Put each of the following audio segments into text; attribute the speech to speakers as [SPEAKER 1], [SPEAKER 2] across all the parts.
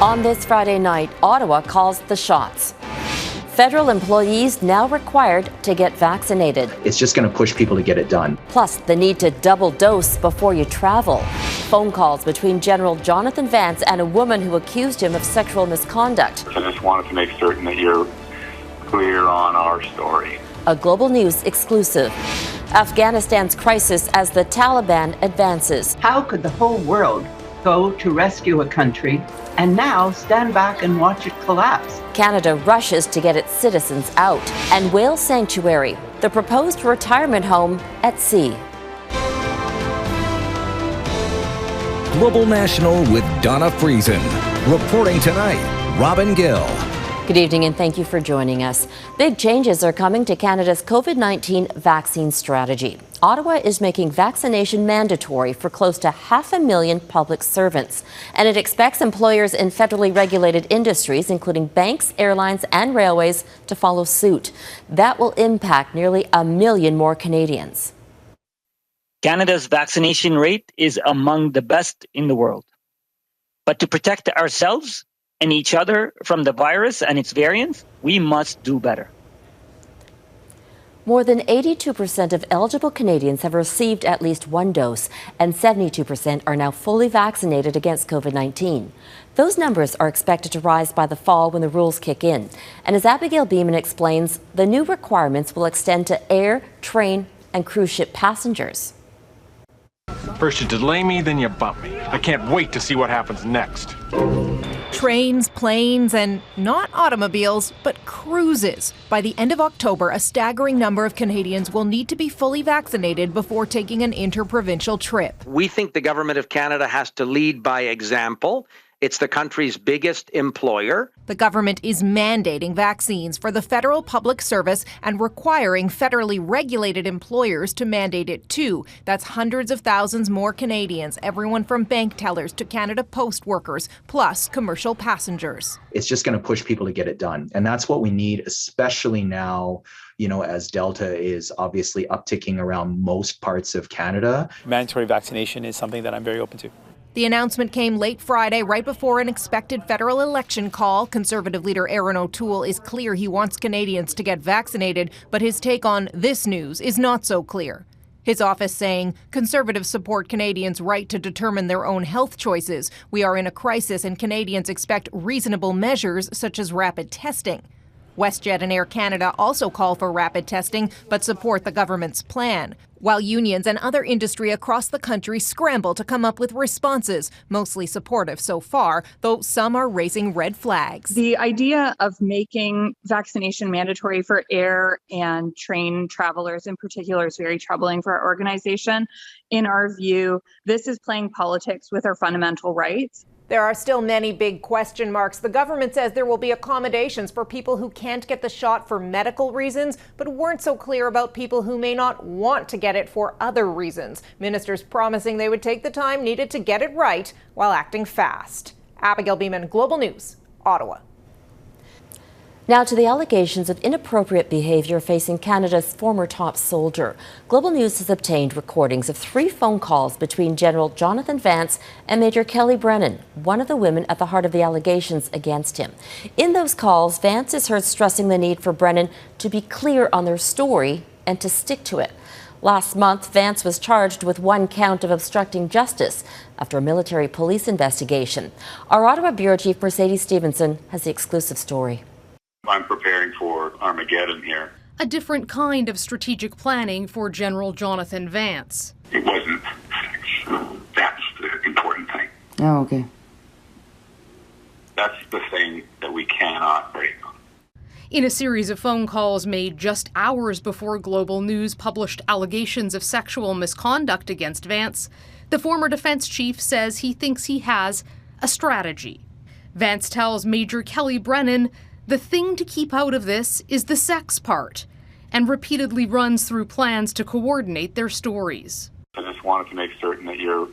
[SPEAKER 1] On this Friday night, Ottawa calls the shots. Federal employees now required to get vaccinated.
[SPEAKER 2] It's just going to push people to get it done.
[SPEAKER 1] Plus, the need to double dose before you travel. Phone calls between General Jonathan Vance and a woman who accused him of sexual misconduct.
[SPEAKER 3] I just wanted to make certain that you're clear on our story.
[SPEAKER 1] A Global News exclusive. Afghanistan's crisis as the Taliban advances.
[SPEAKER 4] How could the whole world go to rescue a country and now stand back and watch it collapse?
[SPEAKER 1] Canada rushes to get its citizens out. And Whale Sanctuary, the proposed retirement home at sea.
[SPEAKER 5] Global National with Donna Friesen. Reporting tonight, Robin Gill.
[SPEAKER 1] Good evening and thank you for joining us. Big changes are coming to Canada's COVID-19 vaccine strategy. Ottawa is making vaccination mandatory for close to 500,000 public servants, and it expects employers in federally regulated industries, including banks, airlines, and railways, to follow suit. That will impact nearly 1 million more Canadians.
[SPEAKER 6] Canada's vaccination rate is among the best in the world. But to protect ourselves and each other from the virus and its variants, we must do better.
[SPEAKER 1] More than 82% of eligible Canadians have received at least one dose, and 72% are now fully vaccinated against COVID-19. Those numbers are expected to rise by the fall when the rules kick in. And as Abigail Bimman explains, the new requirements will extend to air, train, and cruise ship passengers.
[SPEAKER 7] First you delay me, then you bump me. I can't wait to see what happens next.
[SPEAKER 8] Trains, planes, and not automobiles, but cruises. By the end of October, a staggering number of Canadians will need to be fully vaccinated before taking an interprovincial trip.
[SPEAKER 9] We think the government of Canada has to lead by example. It's the country's biggest employer.
[SPEAKER 8] The government is mandating vaccines for the federal public service and requiring federally regulated employers to mandate it too. That's hundreds of thousands more Canadians, everyone from bank tellers to Canada Post workers, plus commercial passengers.
[SPEAKER 2] It's just going to push people to get it done. And that's what we need, especially now, as Delta is obviously upticking around most parts of Canada.
[SPEAKER 10] Mandatory vaccination is something that I'm very open to.
[SPEAKER 8] The announcement came late Friday, right before an expected federal election call. Conservative leader Erin O'Toole is clear he wants Canadians to get vaccinated, but his take on this news is not so clear. His office saying Conservatives support Canadians' right to determine their own health choices. We are in a crisis and Canadians expect reasonable measures such as rapid testing. WestJet and Air Canada also call for rapid testing, but support the government's plan, while unions and other industry across the country scramble to come up with responses, mostly supportive so far, though some are raising red flags.
[SPEAKER 11] The idea of making vaccination mandatory for air and train travelers in particular is very troubling for our organization. In our view, this is playing politics with our fundamental rights.
[SPEAKER 8] There are still many big question marks. The government says there will be accommodations for people who can't get the shot for medical reasons, but weren't so clear about people who may not want to get it for other reasons. Ministers promising they would take the time needed to get it right while acting fast. Abigail Bimman, Global News, Ottawa.
[SPEAKER 1] Now to the allegations of inappropriate behavior facing Canada's former top soldier. Global News has obtained recordings of 3 phone calls between General Jonathan Vance and Major Kellie Brennan, one of the women at the heart of the allegations against him. In those calls, Vance is heard stressing the need for Brennan to be clear on their story and to stick to it. Last month, Vance was charged with 1 count of obstructing justice after a military police investigation. Our Ottawa Bureau Chief Mercedes Stephenson has the exclusive story.
[SPEAKER 3] I'm preparing for Armageddon here.
[SPEAKER 12] A different kind of strategic planning for General Jonathan Vance.
[SPEAKER 3] It wasn't sex. That's the important thing.
[SPEAKER 13] Oh, okay.
[SPEAKER 3] That's the thing that we cannot break on.
[SPEAKER 12] In a series of phone calls made just hours before Global News published allegations of sexual misconduct against Vance, the former defense chief says he thinks he has a strategy. Vance tells Major Kellie Brennan the thing to keep out of this is the sex part, and repeatedly runs through plans to coordinate their stories.
[SPEAKER 3] I just wanted to make certain that you're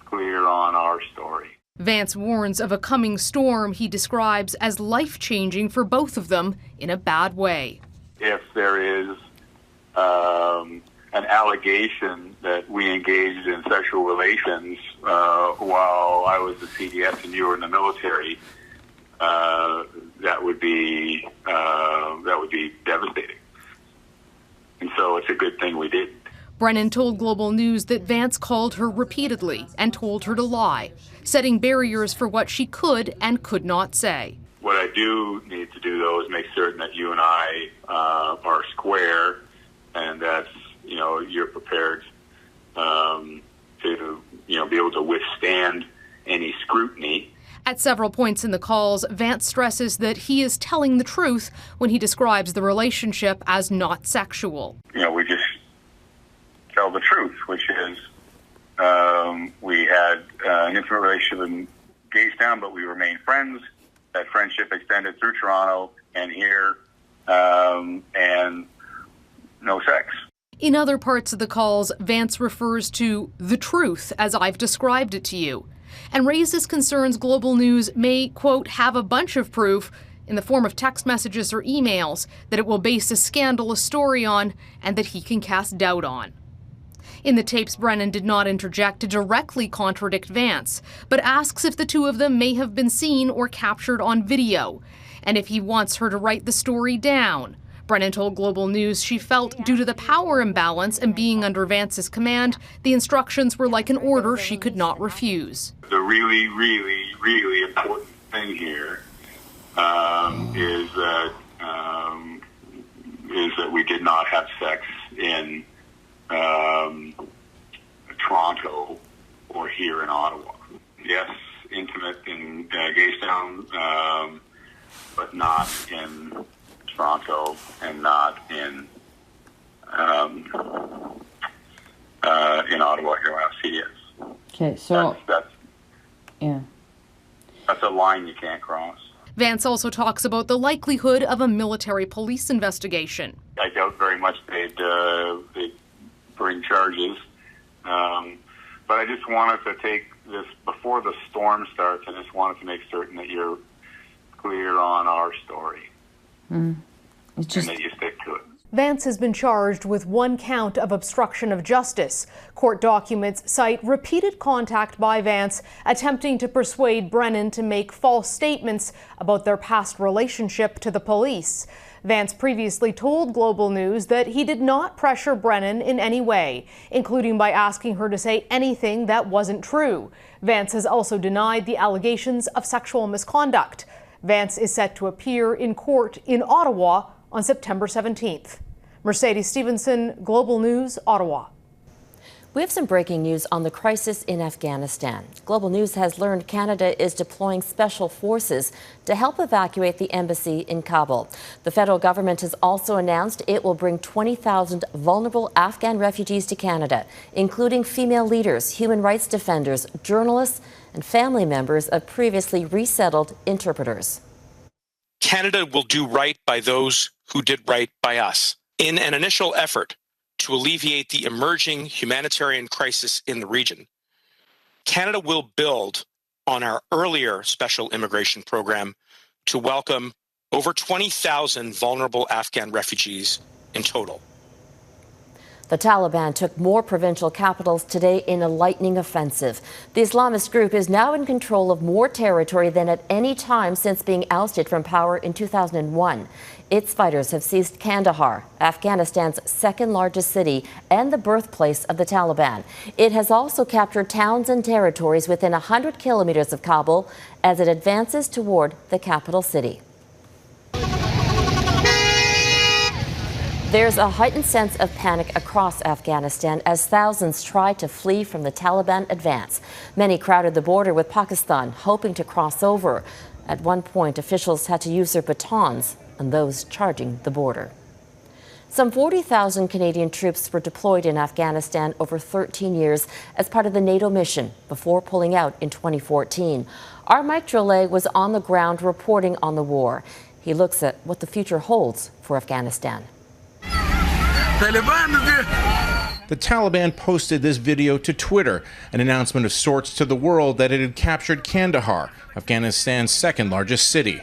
[SPEAKER 3] clear on our story.
[SPEAKER 12] Vance warns of a coming storm he describes as life-changing for both of them in a bad way.
[SPEAKER 3] If there is an allegation that we engaged in sexual relations while I was the CDS and you were in the military, that would be devastating. And so it's a good thing we did.
[SPEAKER 12] Brennan told Global News that Vance called her repeatedly and told her to lie, setting barriers for what she could and could not say.
[SPEAKER 3] What I do need to do, though, is make certain that you and I are square, and that you're prepared to be able to withstand any scrutiny.
[SPEAKER 12] At several points in the calls, Vance stresses that he is telling the truth when he describes the relationship as not sexual.
[SPEAKER 3] We just tell the truth, which is we had an intimate relationship in Gaystown, but we remained friends. That friendship extended through Toronto and here, and no sex.
[SPEAKER 12] In other parts of the calls, Vance refers to the truth as I've described it to you, and raises concerns Global News may, quote, have a bunch of proof in the form of text messages or emails that it will base a scandalous story on and that he can cast doubt on. In the tapes, Brennan did not interject to directly contradict Vance, but asks if the two of them may have been seen or captured on video, and if he wants her to write the story down. Brennan told Global News she felt due to the power imbalance and being under Vance's command, the instructions were like an order she could not refuse.
[SPEAKER 3] The really, really, really important thing here is that we did not have sex in Toronto or here in Ottawa. Yes, intimate in Gaystown, but not in Toronto and not in Ottawa here when I was CDS.
[SPEAKER 13] Okay, so
[SPEAKER 3] that's a line you can't cross.
[SPEAKER 12] Vance also talks about the likelihood of a military police investigation.
[SPEAKER 3] I doubt very much they'd bring charges, but I just wanted to take this before the storm starts. I just wanted to make certain that you're clear on our story. And that you stick to it.
[SPEAKER 8] Vance has been charged with one count of obstruction of justice. Court documents cite repeated contact by Vance attempting to persuade Brennan to make false statements about their past relationship to the police. Vance previously told Global News that he did not pressure Brennan in any way, including by asking her to say anything that wasn't true. Vance has also denied the allegations of sexual misconduct. Vance is set to appear in court in Ottawa on September 17th. Mercedes Stephenson, Global News, Ottawa.
[SPEAKER 1] We have some breaking news on the crisis in Afghanistan. Global News has learned Canada is deploying special forces to help evacuate the embassy in Kabul. The federal government has also announced it will bring 20,000 vulnerable Afghan refugees to Canada, including female leaders, human rights defenders, journalists, and family members of previously resettled interpreters.
[SPEAKER 14] Canada will do right by those who did right by us. In an initial effort to alleviate the emerging humanitarian crisis in the region, Canada will build on our earlier special immigration program to welcome over 20,000 vulnerable Afghan refugees in total.
[SPEAKER 1] The Taliban took more provincial capitals today in a lightning offensive. The Islamist group is now in control of more territory than at any time since being ousted from power in 2001. Its fighters have seized Kandahar, Afghanistan's second largest city and the birthplace of the Taliban. It has also captured towns and territories within 100 kilometers of Kabul as it advances toward the capital city. There's a heightened sense of panic across Afghanistan as thousands try to flee from the Taliban advance. Many crowded the border with Pakistan, hoping to cross over. At one point, officials had to use their batons on those charging the border. Some 40,000 Canadian troops were deployed in Afghanistan over 13 years as part of the NATO mission before pulling out in 2014. Our Mike Drolet was on the ground reporting on the war. He looks at what the future holds for Afghanistan.
[SPEAKER 15] The Taliban posted this video to Twitter, an announcement of sorts to the world that it had captured Kandahar, Afghanistan's second largest city.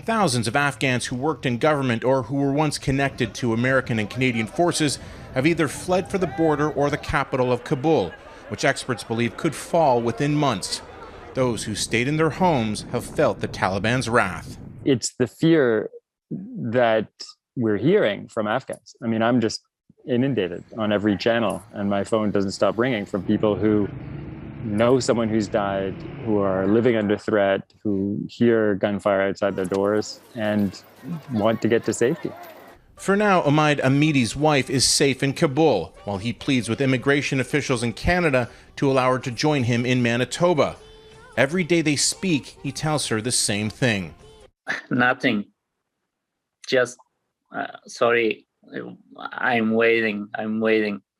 [SPEAKER 15] Thousands of Afghans who worked in government or who were once connected to American and Canadian forces have either fled for the border or the capital of Kabul, which experts believe could fall within months. Those who stayed in their homes have felt the Taliban's wrath.
[SPEAKER 13] It's the fear that we're hearing from Afghans. I mean, I'm just inundated on every channel, and my phone doesn't stop ringing from people who know someone who's died, who are living under threat, who hear gunfire outside their doors and want to get to safety.
[SPEAKER 15] For now, Omid Amidi's wife is safe in Kabul, while he pleads with immigration officials in Canada to allow her to join him in Manitoba. Every day they speak, he tells her the same thing.
[SPEAKER 16] Nothing. Just, sorry, I'm waiting.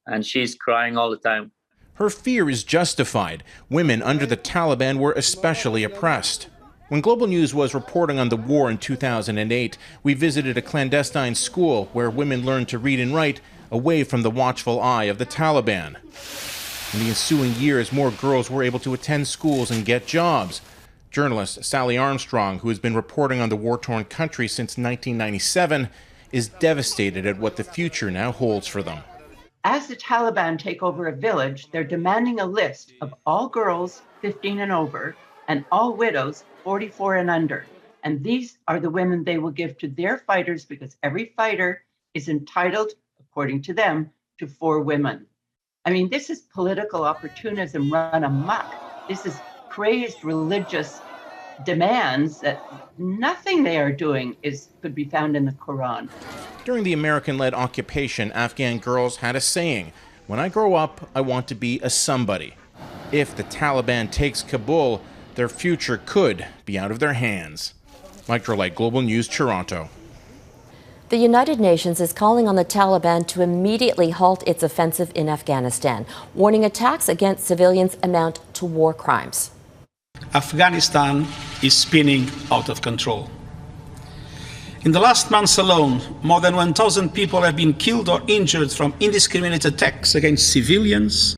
[SPEAKER 16] And she's crying all the time.
[SPEAKER 15] Her fear is justified. Women under the Taliban were especially oppressed. When Global News was reporting on the war in 2008, we visited a clandestine school where women learned to read and write away from the watchful eye of the Taliban. In the ensuing years, more girls were able to attend schools and get jobs. Journalist Sally Armstrong, who has been reporting on the war-torn country since 1997, is devastated at what the future now holds for them.
[SPEAKER 4] As the Taliban take over a village, they're demanding a list of all girls 15 and over and all widows 44 and under. And these are the women they will give to their fighters, because every fighter is entitled, according to them, to 4 women. I mean, this is political opportunism run amok. This is crazed religious demands that nothing they are doing could be found in the Quran.
[SPEAKER 15] During the American-led occupation, Afghan girls had a saying, "When I grow up, I want to be a somebody." If the Taliban takes Kabul, their future could be out of their hands. Mike Drolet, Global News, Toronto.
[SPEAKER 1] The United Nations is calling on the Taliban to immediately halt its offensive in Afghanistan, warning attacks against civilians amount to war crimes.
[SPEAKER 17] Afghanistan is spinning out of control. In the last months alone, more than 1,000 people have been killed or injured from indiscriminate attacks against civilians.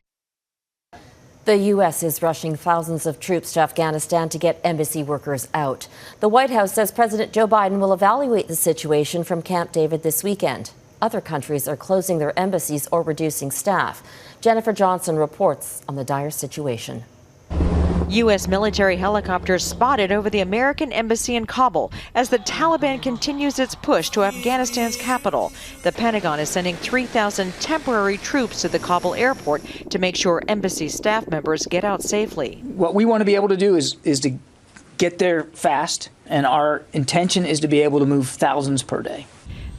[SPEAKER 1] The U.S. is rushing thousands of troops to Afghanistan to get embassy workers out. The White House says President Joe Biden will evaluate the situation from Camp David this weekend. Other countries are closing their embassies or reducing staff. Jennifer Johnson reports on the dire situation.
[SPEAKER 18] U.S. military helicopters spotted over the American embassy in Kabul as the Taliban continues its push to Afghanistan's capital. The Pentagon is sending 3,000 temporary troops to the Kabul airport to make sure embassy staff members get out safely.
[SPEAKER 19] What we want to be able to do is to get there fast, and our intention is to be able to move thousands per day.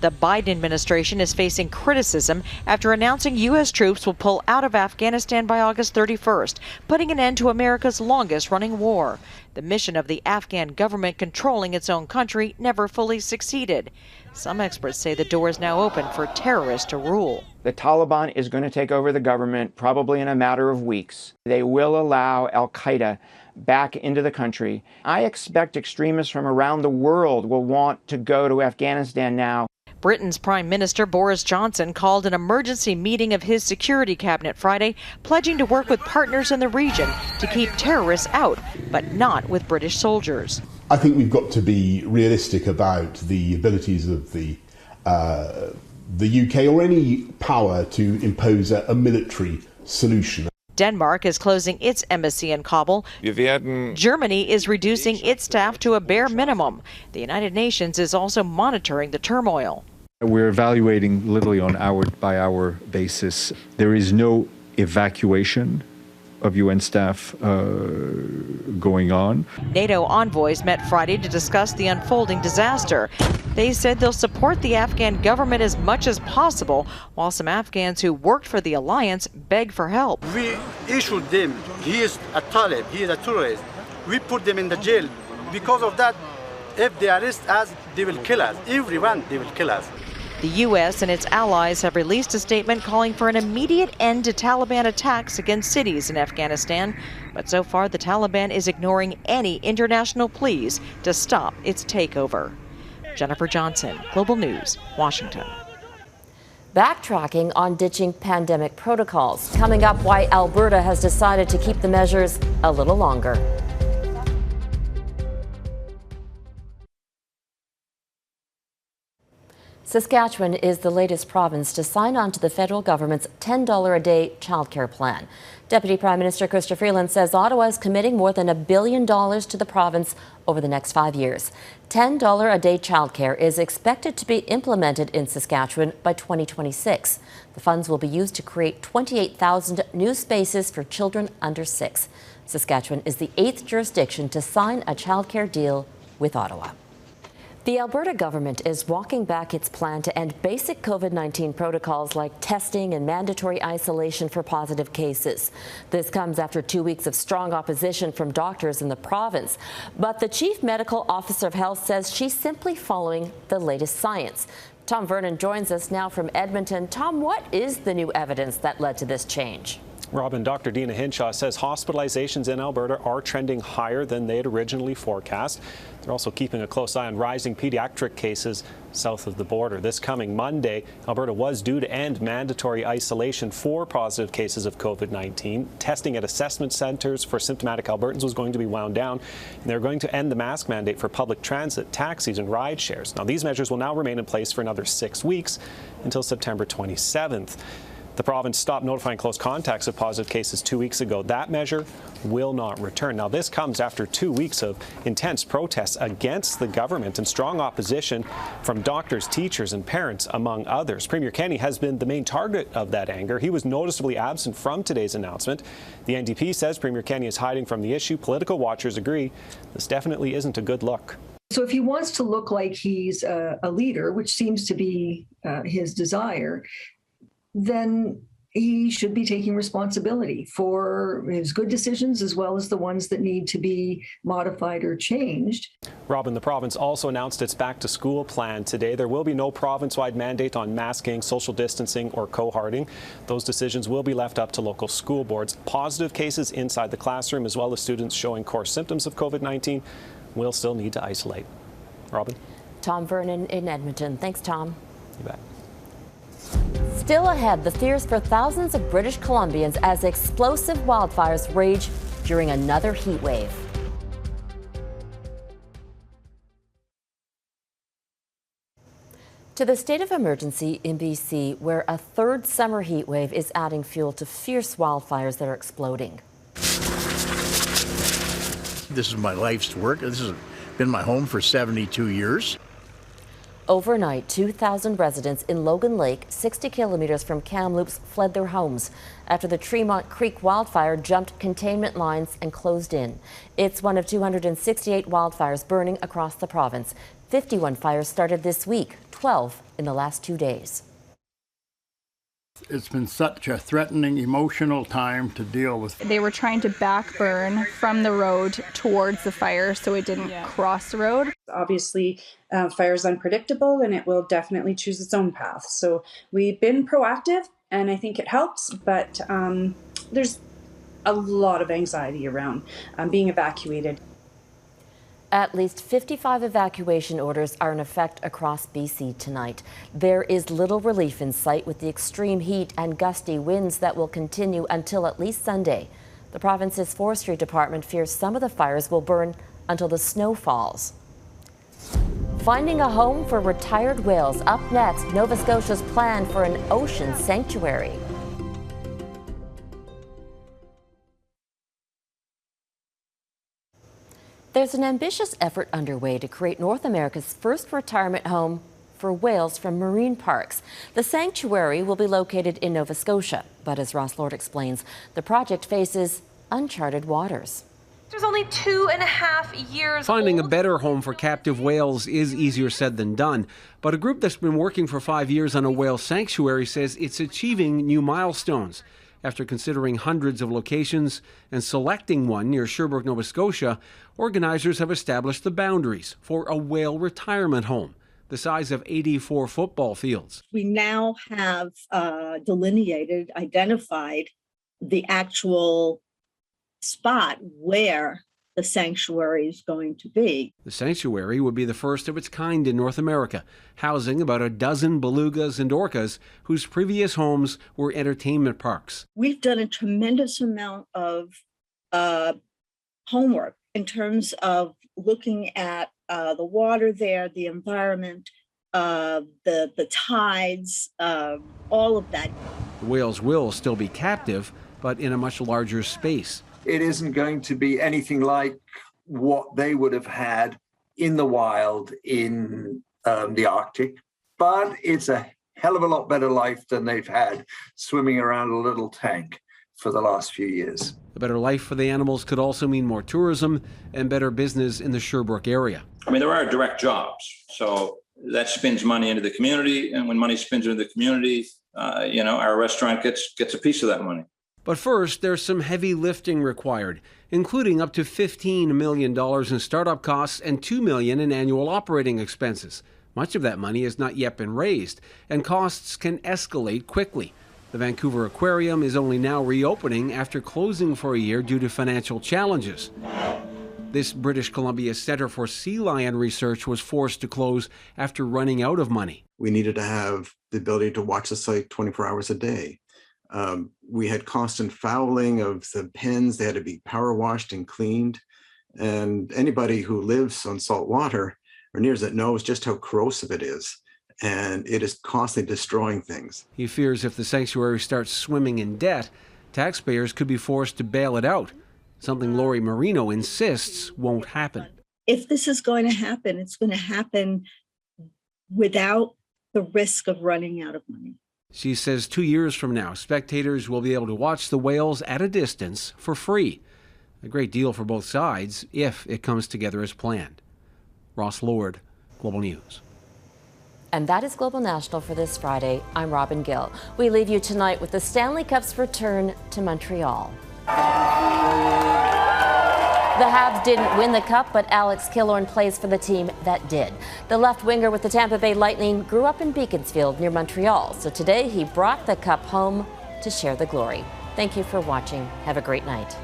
[SPEAKER 18] The Biden administration is facing criticism after announcing U.S. troops will pull out of Afghanistan by August 31st, putting an end to America's longest-running war. The mission of the Afghan government controlling its own country never fully succeeded. Some experts say the door is now open for terrorists to rule.
[SPEAKER 20] The Taliban is going to take over the government probably in a matter of weeks. They will allow al-Qaeda back into the country. I expect extremists from around the world will want to go to Afghanistan now.
[SPEAKER 18] Britain's Prime Minister Boris Johnson called an emergency meeting of his security cabinet Friday, pledging to work with partners in the region to keep terrorists out, but not with British soldiers.
[SPEAKER 21] I think we've got to be realistic about the abilities of the UK or any power to impose a military solution.
[SPEAKER 18] Denmark is closing its embassy in Kabul. Germany is reducing its staff to a bare minimum. The United Nations is also monitoring the turmoil.
[SPEAKER 22] We're evaluating literally on hour-by-hour basis. There is no evacuation of UN staff going on.
[SPEAKER 18] NATO envoys met Friday to discuss the unfolding disaster. They said they'll support the Afghan government as much as possible, while some Afghans who worked for the alliance beg for help.
[SPEAKER 23] We issued them. He is a Talib, he is a terrorist. We put them in the jail. Because of that, if they arrest us, they will kill us. Everyone, they will kill us.
[SPEAKER 18] The U.S. and its allies have released a statement calling for an immediate end to Taliban attacks against cities in Afghanistan. But so far, the Taliban is ignoring any international pleas to stop its takeover. Jennifer Johnson, Global News, Washington.
[SPEAKER 1] Backtracking on ditching pandemic protocols. Coming up, why Alberta has decided to keep the measures a little longer. Saskatchewan is the latest province to sign on to the federal government's $10 a day childcare plan. Deputy Prime Minister Chrystia Freeland says Ottawa is committing more than $1 billion to the province over the next 5 years. $10 a day childcare is expected to be implemented in Saskatchewan by 2026. The funds will be used to create 28,000 new spaces for children under 6. Saskatchewan is the 8th jurisdiction to sign a childcare deal with Ottawa. The Alberta government is walking back its plan to end basic COVID-19 protocols like testing and mandatory isolation for positive cases. This comes after 2 weeks of strong opposition from doctors in the province. But the Chief Medical Officer of Health says she's simply following the latest science. Tom Vernon joins us now from Edmonton. Tom, what is the new evidence that led to this change?
[SPEAKER 5] Robin, Dr. Dina Hinshaw says hospitalizations in Alberta are trending higher than they had originally forecast. They're also keeping a close eye on rising pediatric cases south of the border. This coming Monday, Alberta was due to end mandatory isolation for positive cases of COVID-19. Testing at assessment centres for symptomatic Albertans was going to be wound down, and they're going to end the mask mandate for public transit, taxis and ride shares. Now, these measures will now remain in place for another 6 weeks until September 27th. The province stopped notifying close contacts of positive cases 2 weeks ago. That measure will not return. Now, this comes after 2 weeks of intense protests against the government and strong opposition from doctors, teachers and parents, among others. Premier Kenney has been the main target of that anger. He was noticeably absent from today's announcement. The NDP says Premier Kenney is hiding from the issue. Political watchers agree this definitely isn't a good look.
[SPEAKER 6] So if he wants to look like he's a leader, which seems to be his desire, then he should be taking responsibility for his good decisions as well as the ones that need to be modified or changed.
[SPEAKER 5] Robin, the province also announced its back-to-school plan today. There will be no province-wide mandate on masking, social distancing or cohorting. Those decisions will be left up to local school boards. Positive cases inside the classroom, as well as students showing core symptoms of COVID-19, will still need to isolate. Robin?
[SPEAKER 1] Tom Vernon in Edmonton. Thanks, Tom.
[SPEAKER 5] You bet.
[SPEAKER 1] Still ahead, the fears for thousands of British Columbians as explosive wildfires rage during another heat wave. To the state of emergency in BC, where a third summer heat wave is adding fuel to fierce wildfires that are exploding.
[SPEAKER 7] This is my life's work. This has been my home for 72 years.
[SPEAKER 1] Overnight, 2,000 residents in Logan Lake, 60 kilometers from Kamloops, fled their homes after the Tremont Creek wildfire jumped containment lines and closed in. It's one of 268 wildfires burning across the province. 51 fires started this week, 12 in the last 2 days.
[SPEAKER 24] It's been such a threatening, emotional time to deal with.
[SPEAKER 11] They were trying to back burn from the road towards the fire so it didn't cross the road.
[SPEAKER 25] Obviously, fire is unpredictable and it will definitely choose its own path. So we've been proactive and I think it helps, but there's a lot of anxiety around being evacuated.
[SPEAKER 1] At least 55 evacuation orders are in effect across BC tonight. There is little relief in sight with the extreme heat and gusty winds that will continue until at least Sunday. The province's forestry department fears some of the fires will burn until the snow falls. Finding a home for retired whales. Up next, Nova Scotia's plan for an ocean sanctuary. There's an ambitious effort underway to create North America's first retirement home for whales from marine parks. The sanctuary will be located in Nova Scotia, but as Ross Lord explains, the project faces uncharted waters.
[SPEAKER 26] There's only 2.5 years
[SPEAKER 27] Finding
[SPEAKER 26] old.
[SPEAKER 27] a better home for captive whales is easier said than done, but a group that's been working for 5 years on a whale sanctuary says it's achieving new milestones. After considering hundreds of locations and selecting one near Sherbrooke, Nova Scotia, organizers have established the boundaries for a whale retirement home, the size of 84 football fields.
[SPEAKER 28] We now have identified the actual spot where the sanctuary is going to be.
[SPEAKER 27] The sanctuary would be the first of its kind in North America, housing about a dozen belugas and orcas whose previous homes were entertainment parks.
[SPEAKER 28] We've done a tremendous amount of homework in terms of looking at the water there, the environment, the tides, all of that.
[SPEAKER 27] The whales will still be captive, but in a much larger space.
[SPEAKER 2] It isn't going to be anything like what they would have had in the wild in the Arctic, but it's a hell of a lot better life than they've had swimming around a little tank for the last few years.
[SPEAKER 27] A better life for the animals could also mean more tourism and better business in the Sherbrooke area.
[SPEAKER 3] I mean, there are direct jobs, so that spins money into the community, and when money spins into the community, our restaurant gets a piece of that money.
[SPEAKER 27] But first, there's some heavy lifting required, including up to $15 million in startup costs and $2 million in annual operating expenses. Much of that money has not yet been raised, and costs can escalate quickly. The Vancouver Aquarium is only now reopening after closing for a year due to financial challenges. This British Columbia Centre for Sea Lion Research was forced to close after running out of money.
[SPEAKER 8] We needed to have the ability to watch the site 24 hours a day. We had constant fouling of the pens. They had to be power washed and cleaned. And anybody who lives on salt water or near it knows just how corrosive it is. And it is constantly destroying things.
[SPEAKER 27] He fears if the sanctuary starts swimming in debt, taxpayers could be forced to bail it out, something Lori Marino insists won't happen.
[SPEAKER 28] If this is going to happen, it's going to happen without the risk of running out of money.
[SPEAKER 27] She says 2 years from now, spectators will be able to watch the whales at a distance for free. A great deal for both sides if it comes together as planned. Ross Lord, Global News.
[SPEAKER 1] And that is Global National for this Friday. I'm Robin Gill. We leave you tonight with the Stanley Cup's return to Montreal. The Habs didn't win the Cup, but Alex Killorn plays for the team that did. The left winger with the Tampa Bay Lightning grew up in Beaconsfield near Montreal, so today he brought the Cup home to share the glory. Thank you for watching. Have a great night.